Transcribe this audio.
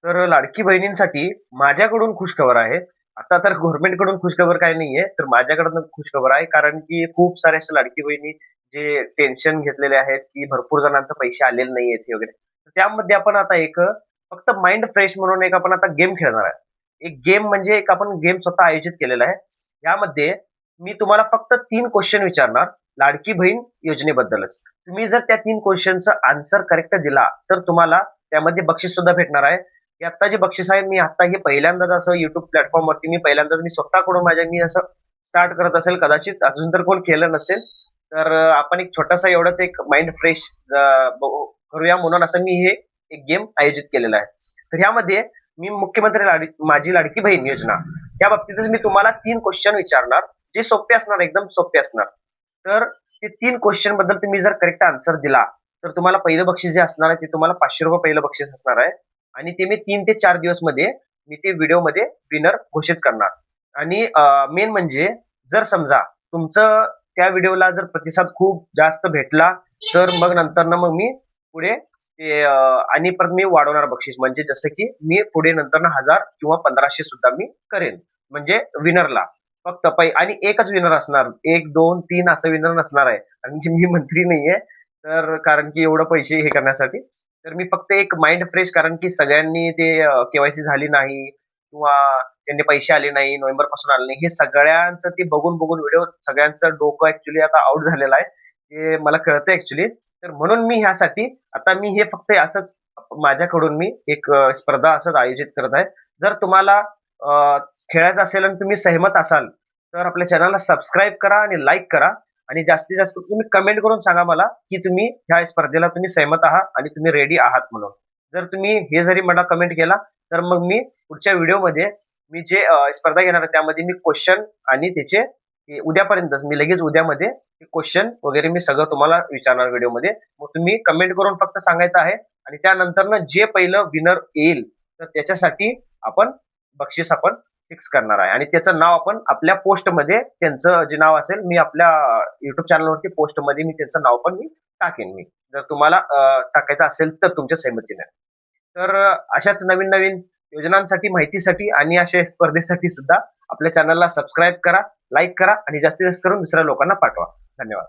तर लाडकी बहिणींसाठी माझ्याकडून खुशखबर आहे. आता तर गव्हर्नमेंटकडून खुशखबर काही नाहीये. तर माझ्याकडून खुशखबर आहे. कारण की खूप साऱ्या अशा लाडकी बहिणी जे टेन्शन घेतलेले आहेत, की भरपूर जणांचे पैसे आलेले नाहीयेत हे वगैरे. तर त्यामध्ये आपण आता एक फक्त माइंड फ्रेश म्हणून एक आपण आता गेम खेळणार आहे. एक गेम म्हणजे एक आपण गेम स्वतः आयोजित केलेला आहे. यामध्ये मी तुम्हाला फक्त 3 क्वेशन विचारणार लाडकी बहीण योजनेबद्दलच. तुम्ही जर त्या 3 क्वेशनचा आन्सर करेक्ट दिला, तर तुम्हाला त्यामध्ये बक्षीस सुद्धा भेटणार आहे. हे आत्ता जे बक्षीस आहे मी आता हे पहिल्यांदाच असं YouTube प्लॅटफॉर्मवरती मी पहिल्यांदाच मी स्वतःकडून मी असं स्टार्ट करत असेल कदाचित अजून तर कोण केलं नसेल. तर आपण एक छोटासा एवढाच एक माइंड फ्रेश करूया म्हणून असं मी हे एक गेम आयोजित केलेला आहे. तर ह्यामध्ये मी मुख्यमंत्री माझी लाडकी बहीण योजना या बाबतीतच मी तुम्हाला 3 क्वेश्चन विचारणार, जे सोपे असणार, एकदम सोपे असणार. तर ते 3 क्वेश्चन बद्दल तुम्ही जर करेक्ट आन्सर दिला, तर तुम्हाला पहिलं बक्षीस जे असणार आहे ते तुम्हाला ₹500 पहिलं बक्षीस असणार आहे. आणि ते मी 3 ते 4 दिवसमध्ये मी ते व्हिडिओमध्ये विनर घोषित करणार. आणि मेन म्हणजे जर समजा तुमचं त्या व्हिडिओला जर प्रतिसाद खूप जास्त भेटला, तर मग नंतरनं मग मी पुढे ते आणि परत मी वाढवणार बक्षीस. म्हणजे जसं की मी पुढे नंतरनं 1000 किंवा 1500 सुद्धा मी करेन. म्हणजे विनरला फक्त आणि एकच विनर असणार. 1, 2, 3 असं विनर नसणार आहे. आणि मी मंत्री नाहीये. तर कारण की एवढं पैसे हे करण्यासाठी. तर मी फक्त एक माइंड फ्रेश कारण की सगळ्यांनी ते केवायसी झाली नाही किंवा त्यांचे पैसे आले नाही, नोव्हेंबरपासून आले नाही. हे सगळ्यांचं ते बघून व्हिडिओ सगळ्यांचं डोकं ॲक्चुअली आता आउट झालेलं आहे. हे मला कळतंय ॲक्चुअली. तर म्हणून मी ह्यासाठी आता मी हे फक्त असंच माझ्याकडून मी एक स्पर्धा असंच आयोजित करत आहे. जर तुम्हाला खेळायचं असेल आणि तुम्ही सहमत असाल, तर आपल्या चॅनलला सबस्क्राईब करा आणि लाईक करा आणि जास्तीत जास्त तुम्ही कमेंट करून सांगा मला, की तुम्ही ह्या स्पर्धेला तुम्ही सहमत आहात आणि तुम्ही रेडी आहात म्हणून. जर तुम्ही हे जरी मला कमेंट केला, तर मग मी पुढच्या व्हिडिओमध्ये मी जे स्पर्धा घेणार आहे त्यामध्ये मी क्वेश्चन आणि त्याचे उद्यापर्यंतच मी लगेच उद्यामध्ये क्वेश्चन वगैरे मी सगळं तुम्हाला विचारणार व्हिडिओमध्ये. मग तुम्ही कमेंट करून फक्त सांगायचं आहे आणि त्यानंतरनं जे पहिलं विनर येईल, तर त्याच्यासाठी आपण बक्षीस आपण फिक्स करणार आहे आणि त्याचं नाव आपण आपल्या पोस्टमध्ये त्यांचं जे नाव असेल मी आपल्या YouTube चॅनलवरती पोस्टमध्ये मी त्यांचं नाव पण मी टाकेन मी. जर तुम्हाला टाकायचं असेल तर तुमच्या सहमतीने. तर अशाच नवीन-नवीन योजनांसाठी, माहितीसाठी आणि अशा स्पर्धेसाठी सुद्धा आपल्या चॅनलला सबस्क्राईब करा, लाईक करा आणि जास्तीत जास्त करून दुसऱ्या लोकांना पाठवा. धन्यवाद.